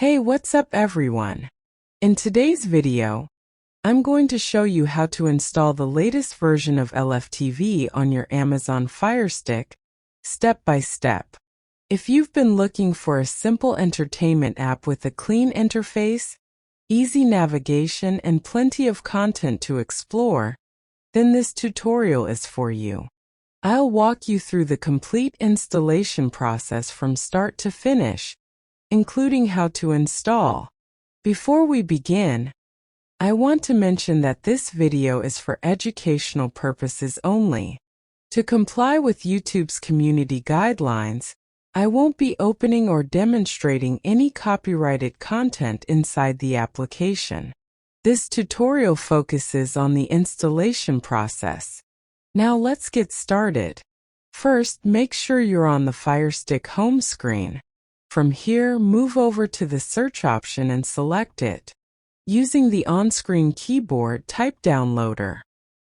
Hey, what's up everyone? In today's video, I'm going to show you how to install the latest version of ElephTV on your Amazon Fire Stick, step by step. If you've been looking for a simple entertainment app with a clean interface, easy navigation, and plenty of content to explore, then this tutorial is for you. I'll walk you through the complete installation process from start to finish, including how to install. Before we begin, I want to mention that this video is for educational purposes only. To comply with YouTube's community guidelines, I won't be opening or demonstrating any copyrighted content inside the application. This tutorial focuses on the installation process. Now let's get started. First, make sure you're on the Fire Stick home screen. From here, move over to the search option and select it. Using the on-screen keyboard, type Downloader.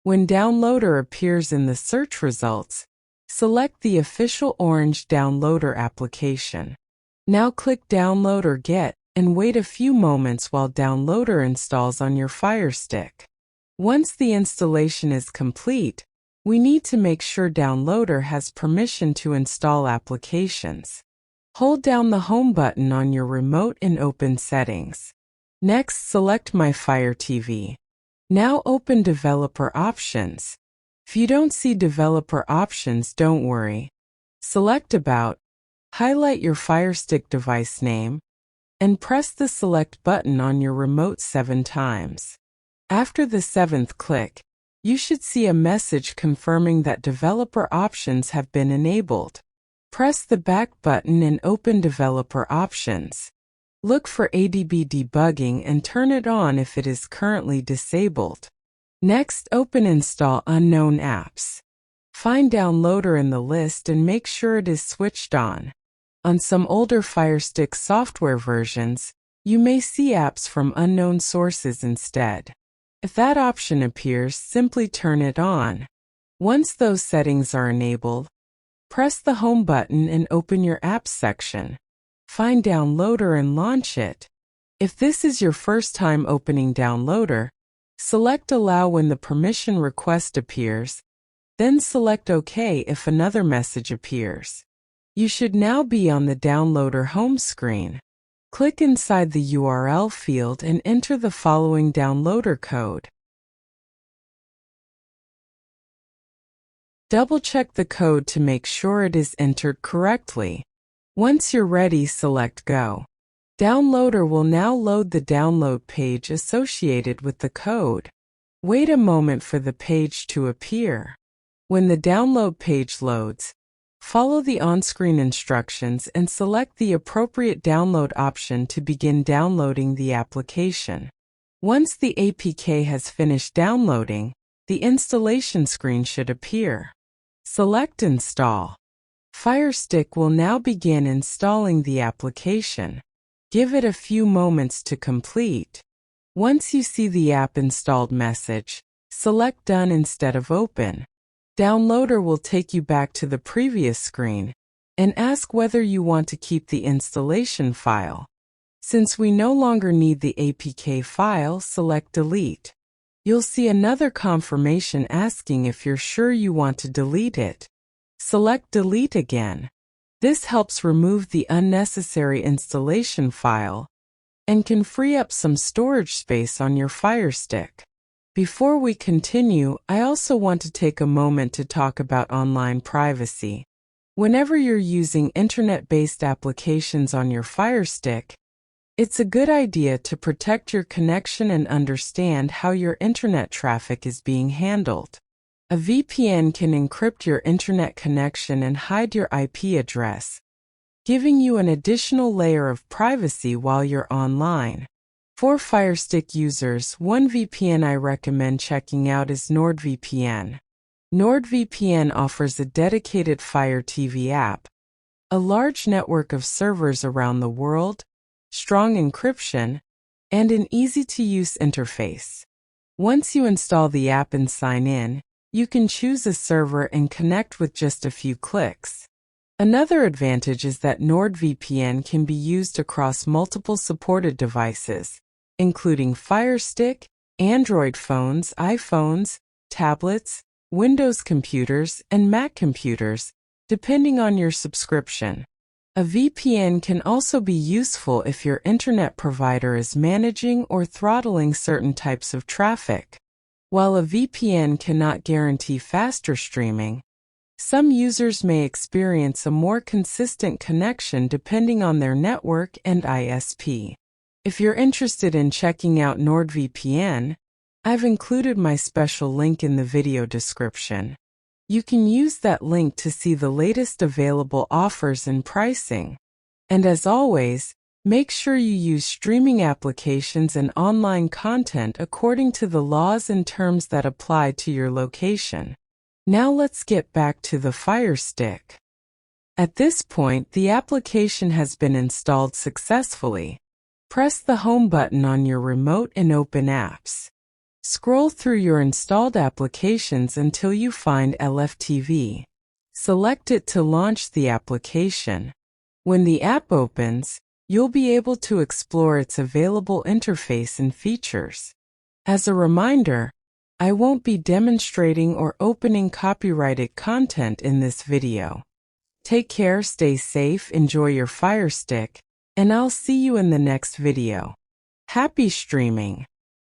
When Downloader appears in the search results, select the official orange Downloader application. Now click Download or Get and wait a few moments while Downloader installs on your Fire Stick. Once the installation is complete, we need to make sure Downloader has permission to install applications. Hold down the Home button on your remote and open Settings. Next, select My Fire TV. Now open Developer Options. If you don't see Developer Options, don't worry. Select About, highlight your Fire Stick device name, and press the Select button on your remote 7 times. After the 7th click, you should see a message confirming that Developer Options have been enabled. Press the Back button and open Developer Options. Look for ADB debugging and turn it on if it is currently disabled. Next, open Install Unknown Apps. Find Downloader in the list and make sure it is switched on. On some older Fire Stick software versions, you may see apps from unknown sources instead. If that option appears, simply turn it on. Once those settings are enabled, press the Home button and open your Apps section. Find Downloader and launch it. If this is your first time opening Downloader, select Allow when the permission request appears, then select OK if another message appears. You should now be on the Downloader home screen. Click inside the URL field and enter the following downloader code. Double-check the code to make sure it is entered correctly. Once you're ready, select Go. Downloader will now load the download page associated with the code. Wait a moment for the page to appear. When the download page loads, follow the on-screen instructions and select the appropriate download option to begin downloading the application. Once the APK has finished downloading, the installation screen should appear. Select Install. Fire Stick will now begin installing the application. Give it a few moments to complete. Once you see the app installed message, select Done instead of Open. Downloader will take you back to the previous screen and ask whether you want to keep the installation file. Since we no longer need the APK file, select Delete. You'll see another confirmation asking if you're sure you want to delete it. Select Delete again. This helps remove the unnecessary installation file and can free up some storage space on your Fire Stick. Before we continue, I also want to take a moment to talk about online privacy. Whenever you're using internet-based applications on your Fire Stick, it's a good idea to protect your connection and understand how your internet traffic is being handled. A VPN can encrypt your internet connection and hide your IP address, giving you an additional layer of privacy while you're online. For Fire Stick users, one VPN I recommend checking out is NordVPN. NordVPN offers a dedicated Fire TV app, a large network of servers around the world, strong encryption, and an easy-to-use interface. Once you install the app and sign in, you can choose a server and connect with just a few clicks. Another advantage is that NordVPN can be used across multiple supported devices, including FireStick, Android phones, iPhones, tablets, Windows computers, and Mac computers, depending on your subscription. A VPN can also be useful if your internet provider is managing or throttling certain types of traffic. While a VPN cannot guarantee faster streaming, some users may experience a more consistent connection depending on their network and ISP. If you're interested in checking out NordVPN, I've included my special link in the video description. You can use that link to see the latest available offers and pricing. And as always, make sure you use streaming applications and online content according to the laws and terms that apply to your location. Now let's get back to the FireStick. At this point, the application has been installed successfully. Press the Home button on your remote and open Apps. Scroll through your installed applications until you find ElephTV. Select it to launch the application. When the app opens, you'll be able to explore its available interface and features. As a reminder, I won't be demonstrating or opening copyrighted content in this video. Take care, stay safe, enjoy your FireStick, and I'll see you in the next video. Happy streaming!